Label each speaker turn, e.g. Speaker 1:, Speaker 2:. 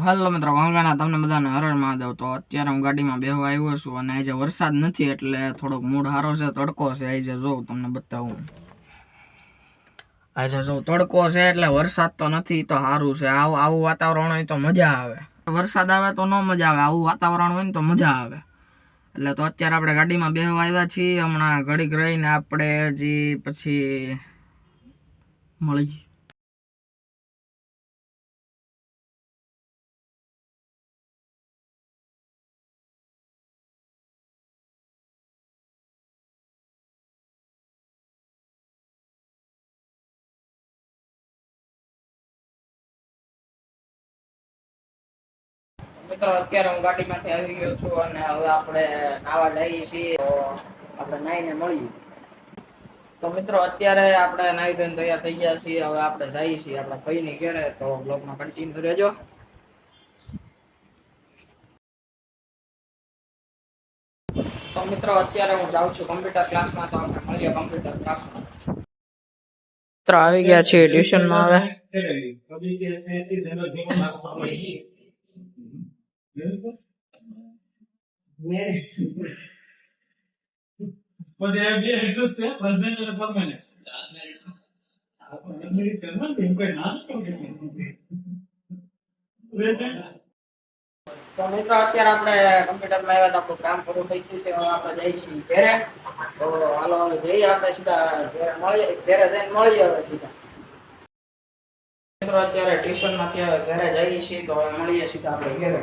Speaker 1: હાલો મિત્રો, ગંગાના તમને બધાને હર હર મહાદેવ। તો અત્યારે હું ગાડીમાં બેહવા આવ્યો છું અને આજે વરસાદ નથી એટલે થોડોક મૂડ સારો છે, તડકો છે। આજે જોઉં તમને બતાવું, આજે જો તડકો છે એટલે વરસાદ તો નથી તો સારું છે। આવું વાતાવરણ હોય તો મજા આવે। વરસાદ આવે તો ન મજા આવે, આવું વાતાવરણ હોય ને તો મજા આવે। એટલે તો અત્યારે આપણે ગાડીમાં બેહવા આવ્યા છીએ। હમણાં ઘડીક રહીને આપણે હજી પછી મળી। મિત્રો અત્યારે હું ગાડીમાંથી આવી ગયો છું અને હવે આપણે નાવા જઈએ છીએ। તો આપણે નાઈને મળીએ। તો મિત્રો અત્યારે આપણે નાઈ ધોઈને તૈયાર થઈ ગયા છીએ। હવે આપણે જઈએ છીએ આપણા ભાઈની ઘરે। તો બ્લોગમાં કન્ટિન્યુ રહેજો। તો મિત્રો અત્યારે હું જાઉં છું કમ્પ્યુટર ક્લાસમાં। તો આપણે મળીએ કમ્પ્યુટર ક્લાસમાં। મિત્રો આવી ગયા છે ટ્યુશનમાં। હવે તો મિત્રો અત્યારે આપણે કમ્પ્યુટરમાં આવ્યા તો આપણું કામ પૂરું થઈ ગયું છે। હવે આપણે જઈએ છીએ ઘરે। તો હાલો હવે જઈએ આપણે સીધા ઘરે મળીએ, ઘરે જઈને મળીએ હવે સીધા। મિત્રો અત્યારે ટ્યુશનમાંથી હવે ઘરે જઈએ છીએ। તો હવે મળીએ સીધા આપણે ઘરે।